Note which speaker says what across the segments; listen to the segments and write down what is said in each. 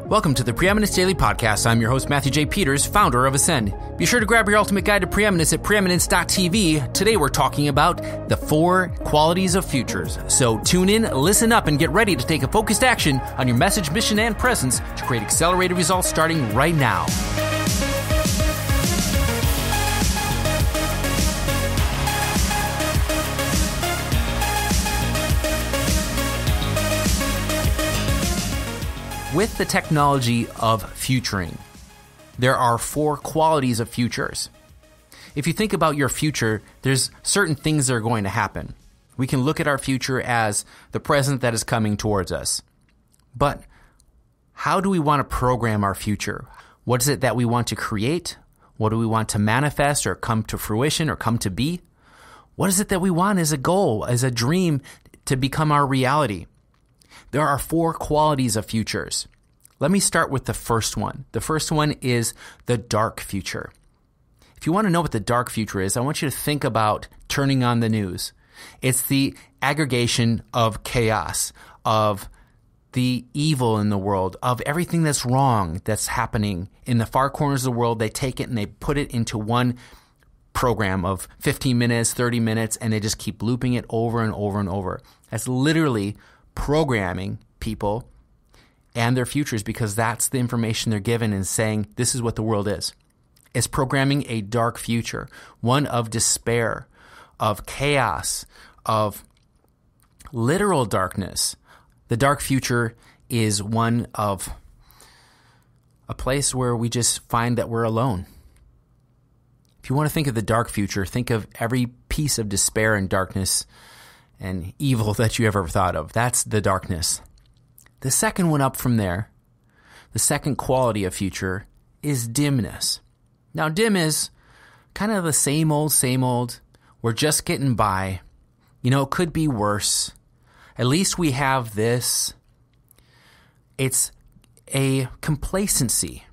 Speaker 1: Welcome to the Preeminence Daily Podcast. I'm your host, Matthew J. Peters, founder of Ascend. Be sure to grab your ultimate guide to preeminence at preeminence.tv. Today we're talking about the 4 qualities of futures. So tune in, listen up, and get ready to take a focused action on your message, mission, and presence to create accelerated results starting right now. With the technology of futuring, there are 4 qualities of futures. If you think about your future, there's certain things that are going to happen. We can look at our future as the present that is coming towards us. But how do we want to program our future? What is it that we want to create? What do we want to manifest or come to fruition or come to be? What is it that we want as a goal, as a dream to become our reality? There are 4 qualities of futures. Let me start with the first one. The first one is the dark future. If you want to know what the dark future is, I want you to think about turning on the news. It's the aggregation of chaos, of the evil in the world, of everything that's wrong that's happening in the far corners of the world. They take it and they put it into one program of 15 minutes, 30 minutes, and they just keep looping it over and over and over. That's literally programming people and their futures, because that's the information they're given and saying this is what the world is. It's programming a dark future, one of despair, of chaos, of literal darkness. The dark future is one of a place where we just find that we're alone. If you want to think of the dark future, think of every piece of despair and darkness and evil that you ever thought of. That's the darkness. The second one up from there, the second quality of future, is dimness. Now, dim is kind of the same old. We're just getting by. You know, it could be worse. At least we have this. It's a complacency.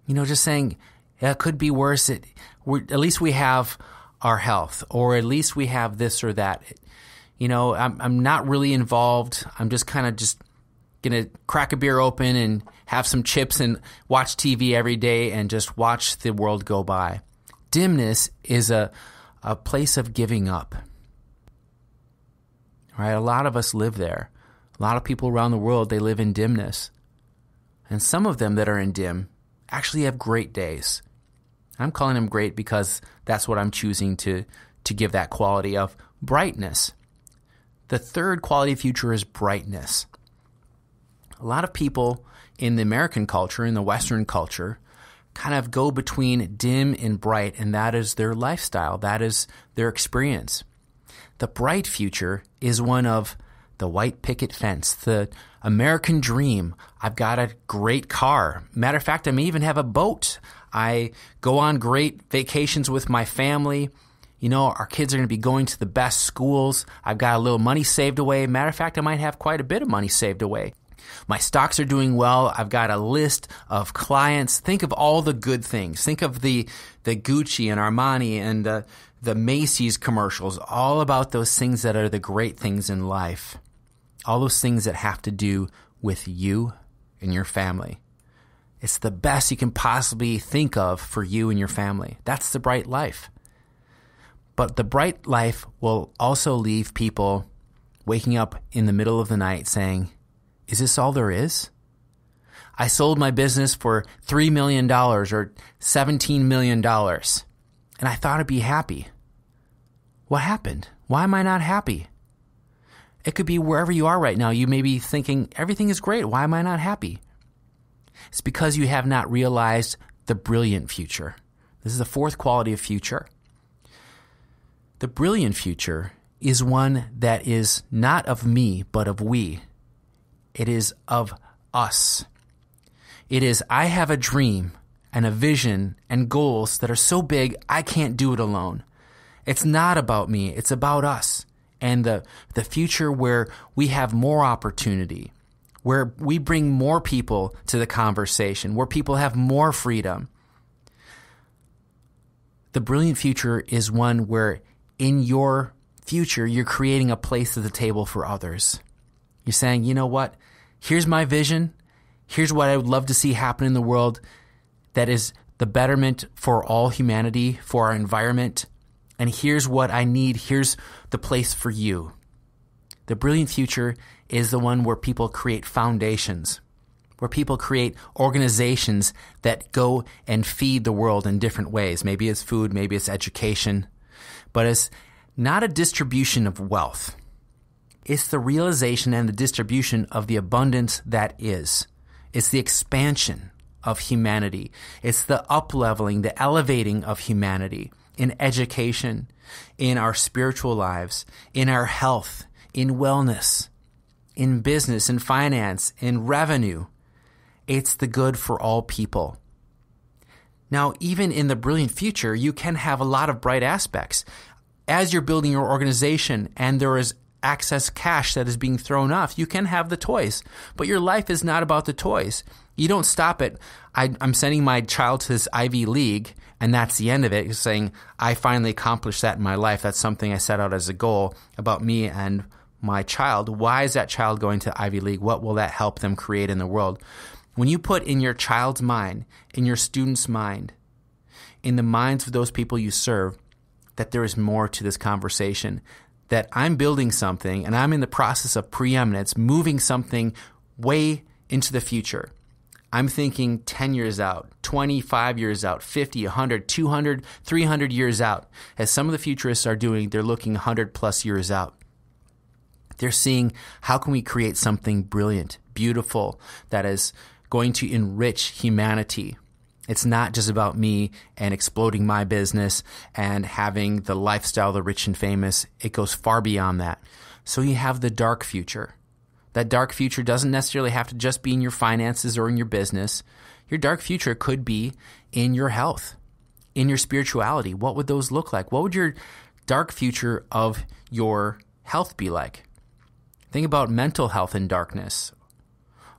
Speaker 1: You know, just saying, yeah, it could be worse. At least we have our health, or at least we have this or that. You know, I'm not really involved. I'm just kind of just going to crack a beer open and have some chips and watch TV every day and just watch the world go by. Dimness is a place of giving up. Right? A lot of us live there. A lot of people around the world, they live in dimness. And some of them that are in dim actually have great days. I'm calling them great because that's what I'm choosing to give that quality of brightness. The third quality of future is brightness. A lot of people in the American culture, in the Western culture, kind of go between dim and bright, and that is their lifestyle. That is their experience. The bright future is one of the white picket fence, the American dream. I've got a great car. Matter of fact, I may even have a boat. I go on great vacations with my family. You know, our kids are going to be going to the best schools. I've got a little money saved away. Matter of fact, I might have quite a bit of money saved away. My stocks are doing well. I've got a list of clients. Think of all the good things. Think of the Gucci and Armani and the Macy's commercials, all about those things that are the great things in life. All those things that have to do with you and your family. It's the best you can possibly think of for you and your family. That's the bright life. But the bright life will also leave people waking up in the middle of the night saying, is this all there is? I sold my business for $3 million or $17 million, and I thought I'd be happy. What happened? Why am I not happy? It could be wherever you are right now. You may be thinking, everything is great. Why am I not happy? It's because you have not realized the brilliant future. This is the fourth quality of future. The brilliant future is one that is not of me, but of we. It is of us. It is, I have a dream and a vision and goals that are so big, I can't do it alone. It's not about me. It's about us and the future where we have more opportunity, where we bring more people to the conversation, where people have more freedom. The brilliant future is one where in your future, you're creating a place at the table for others. You're saying, you know what? Here's my vision. Here's what I would love to see happen in the world that is the betterment for all humanity, for our environment. And here's what I need. Here's the place for you. The brilliant future is the one where people create foundations, where people create organizations that go and feed the world in different ways. Maybe it's food, maybe it's education, but it's not a distribution of wealth. It's the realization and the distribution of the abundance that is. It's the expansion of humanity. It's the up-leveling, the elevating of humanity in education, in our spiritual lives, in our health, in wellness, in business, in finance, in revenue. It's the good for all people. Now, even in the brilliant future, you can have a lot of bright aspects. As you're building your organization and there is excess cash that is being thrown off, you can have the toys. But your life is not about the toys. You don't stop at, I'm sending my child to this Ivy League, and that's the end of it. You're saying, I finally accomplished that in my life. That's something I set out as a goal about me and my child. Why is that child going to Ivy League? What will that help them create in the world? When you put in your child's mind, in your student's mind, in the minds of those people you serve, that there is more to this conversation, that I'm building something and I'm in the process of preeminence, moving something way into the future. I'm thinking 10 years out, 25 years out, 50, 100, 200, 300 years out. As some of the futurists are doing, they're looking 100 plus years out. They're seeing, how can we create something brilliant, beautiful, that is going to enrich humanity? It's not just about me and exploding my business and having the lifestyle of the rich and famous. It goes far beyond that. So you have the dark future. That dark future doesn't necessarily have to just be in your finances or in your business. Your dark future could be in your health, in your spirituality. What would those look like? What would your dark future of your health be like? Think about mental health in darkness,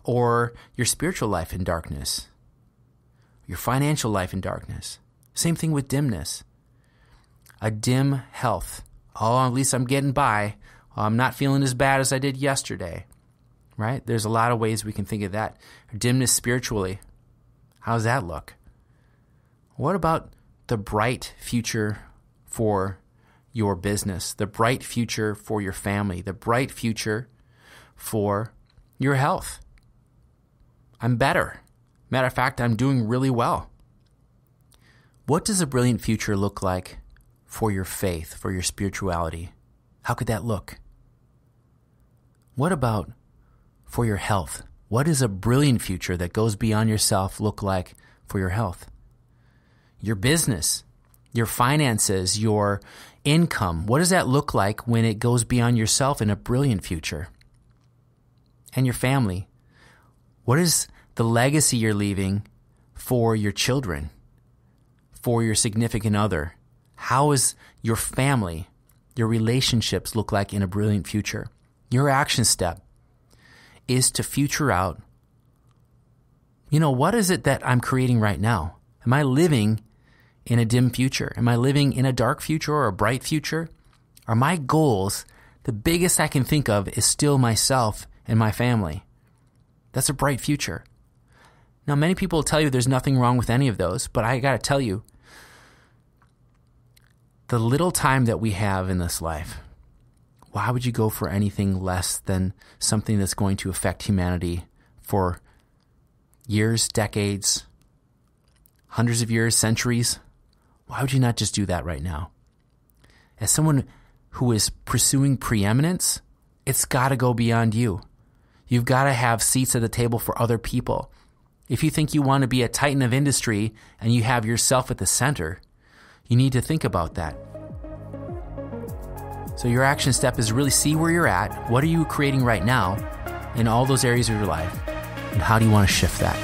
Speaker 1: or your spiritual life in darkness, your financial life in darkness. Same thing with dimness. A dim health. Oh, at least I'm getting by. I'm not feeling as bad as I did yesterday. Right? There's a lot of ways we can think of that. Dimness spiritually. How does that look? What about the bright future for your business, the bright future for your family, the bright future for your health? I'm better. Matter of fact, I'm doing really well. What does a brilliant future look like for your faith, for your spirituality? How could that look? What about for your health? What does a brilliant future that goes beyond yourself look like for your health? Your business, your finances, your income, what does that look like when it goes beyond yourself in a brilliant future? And your family, what is the legacy you're leaving for your children, for your significant other? How is your family, your relationships look like in a brilliant future? Your action step is to future out. What is it that I'm creating right now? Am I living in a dim future? Am I living in a dark future or a bright future? Are my goals, the biggest I can think of is still myself and my family? That's a bright future. Now, many people will tell you there's nothing wrong with any of those, but I got to tell you, the little time that we have in this life, why would you go for anything less than something that's going to affect humanity for years, decades, hundreds of years, centuries? Why would you not just do that right now? As someone who is pursuing preeminence, it's got to go beyond you. You've got to have seats at the table for other people. If you think you want to be a titan of industry and you have yourself at the center, you need to think about that. So your action step is really see where you're at. What are you creating right now in all those areas of your life? And how do you want to shift that?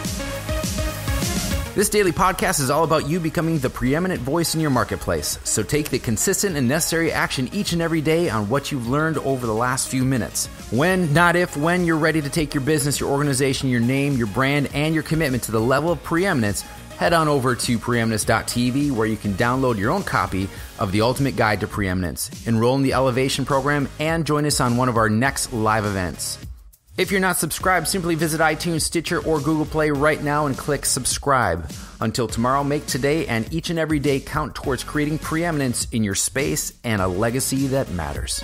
Speaker 1: This daily podcast is all about you becoming the preeminent voice in your marketplace. So take the consistent and necessary action each and every day on what you've learned over the last few minutes. When, not if, when you're ready to take your business, your organization, your name, your brand, and your commitment to the level of preeminence, head on over to preeminence.tv where you can download your own copy of the Ultimate Guide to Preeminence, enroll in the Elevation program, and join us on one of our next live events. If you're not subscribed, simply visit iTunes, Stitcher, or Google Play right now and click subscribe. Until tomorrow, make today and each and every day count towards creating preeminence in your space and a legacy that matters.